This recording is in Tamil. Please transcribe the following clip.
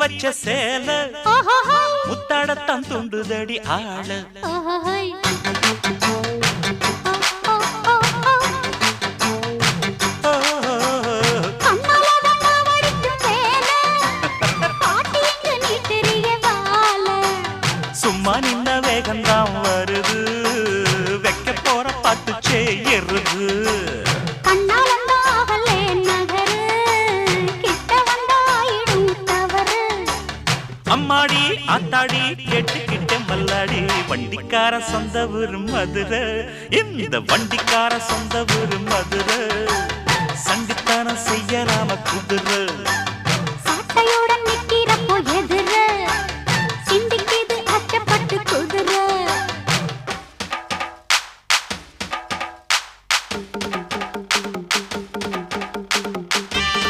வச்ச சேல முத்தாடத்தான் துண்டுதடி ஆள சும்மா நின்ன வேகந்தான் வருது வைக்க போற பாட்டு செய்யறது அம்மாடி ஆத்தாடி கேட்டுக்கிட்ட மல்லாடி வண்டிக்கார சொந்த ஊரு மதுரை இந்த வண்டிக்கார சொந்த ஊரு மதுரை சண்டித்தானம் செய்யலாம குதிரை